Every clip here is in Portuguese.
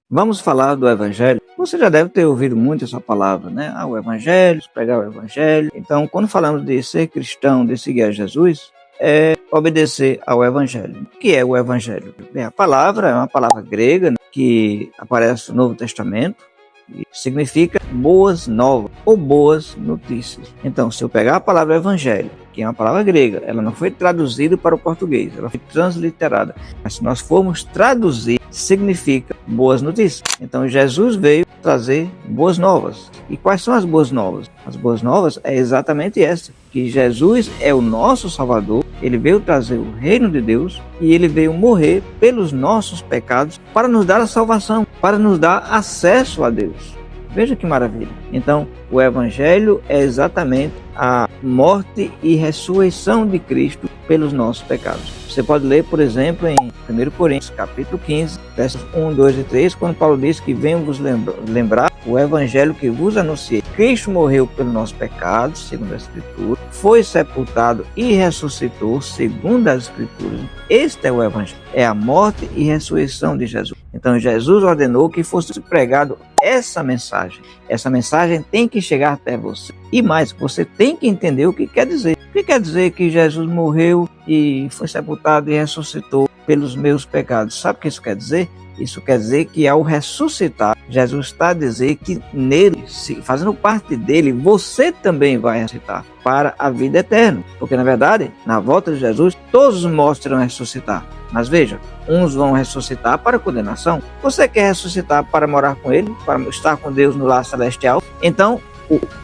Vamos falar do Evangelho. Você já deve ter ouvido muito essa palavra, né? O Evangelho, pregar o Evangelho. Então, quando falamos de ser cristão, de seguir a Jesus, é obedecer ao Evangelho. O que é o Evangelho? Bem, a palavra é uma palavra grega, né, que aparece no Novo Testamento e significa boas novas ou boas notícias. Então, se eu pegar a palavra Evangelho, que é uma palavra grega, ela não foi traduzida para o português, ela foi transliterada. Mas se nós formos traduzir, significa boas notícias. Então Jesus veio trazer boas novas. E quais são as boas novas? As boas novas é exatamente essa, que Jesus é o nosso Salvador, ele veio trazer o reino de Deus e ele veio morrer pelos nossos pecados para nos dar a salvação, para nos dar acesso a Deus. Veja que maravilha. Então, o Evangelho é exatamente a morte e ressurreição de Cristo pelos nossos pecados. Você pode ler, por exemplo, em 1 Coríntios, capítulo 15, versos 1, 2 e 3, quando Paulo diz que venho vos lembrar o Evangelho que vos anunciei. Cristo morreu pelos nossos pecados, segundo a Escritura, foi sepultado e ressuscitou, segundo as Escrituras. Este é o Evangelho, é a morte e ressurreição de Jesus. Então, Jesus ordenou que fosse pregado essa mensagem. Essa mensagem tem que chegar até você. E mais, você tem que entender o que quer dizer. O que quer dizer que Jesus morreu e foi sepultado e ressuscitou pelos meus pecados? Sabe o que isso quer dizer? Isso quer dizer que ao ressuscitar, Jesus está a dizer que nele, fazendo parte dele, você também vai ressuscitar para a vida eterna. Porque na verdade, na volta de Jesus, todos os mortos irão ressuscitar. Mas veja, uns vão ressuscitar para condenação. Você quer ressuscitar para morar com ele, para estar com Deus no lar celestial? Então,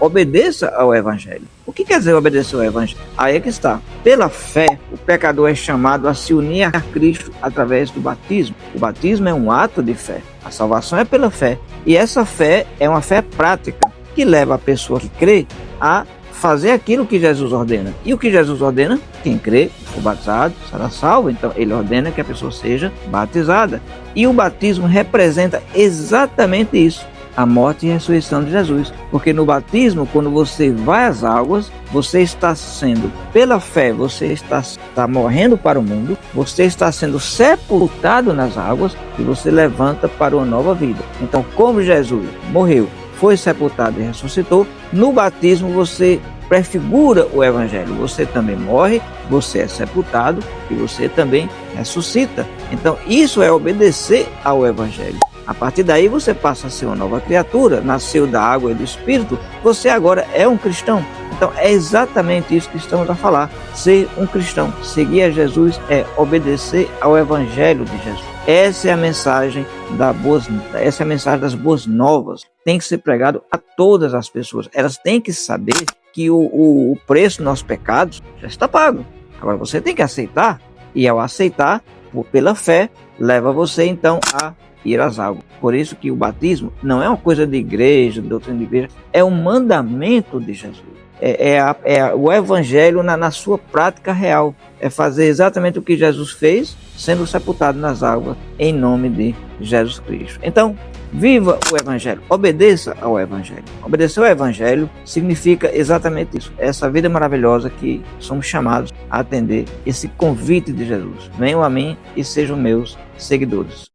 obedeça ao Evangelho. O que quer dizer obedecer ao Evangelho? Aí é que está. Pela fé, o pecador é chamado a se unir a Cristo através do batismo. O batismo é um ato de fé. A salvação é pela fé. E essa fé é uma fé prática, que leva a pessoa que crê a fazer aquilo que Jesus ordena. E o que Jesus ordena? Quem crê, for batizado, será salvo. Então, ele ordena que a pessoa seja batizada. E o batismo representa exatamente isso, a morte e a ressurreição de Jesus. Porque no batismo, quando você vai às águas, você está sendo, pela fé, você está morrendo para o mundo, você está sendo sepultado nas águas e você levanta para uma nova vida. Então, como Jesus morreu, foi sepultado e ressuscitou, no batismo você prefigura o Evangelho. Você também morre, você é sepultado e você também ressuscita. Então, isso é obedecer ao Evangelho. A partir daí você passa a ser uma nova criatura, nasceu da água e do Espírito, você agora é um cristão. Então é exatamente isso que estamos a falar, ser um cristão. Seguir a Jesus é obedecer ao Evangelho de Jesus. Essa é a mensagem das boas novas. Tem que ser pregado a todas as pessoas. Elas têm que saber que o preço dos nossos pecados já está pago. Agora você tem que aceitar, e ao aceitar, pela fé, leva você então a ir às águas. Por isso que o batismo não é uma coisa de igreja, de doutrina de igreja, é um mandamento de Jesus. É o Evangelho na sua prática real. É fazer exatamente o que Jesus fez, sendo sepultado nas águas, em nome de Jesus Cristo. Então, viva o Evangelho, obedeça ao Evangelho. Obedecer ao Evangelho significa exatamente isso, essa vida maravilhosa que somos chamados a atender, esse convite de Jesus. Venham a mim e sejam meus seguidores.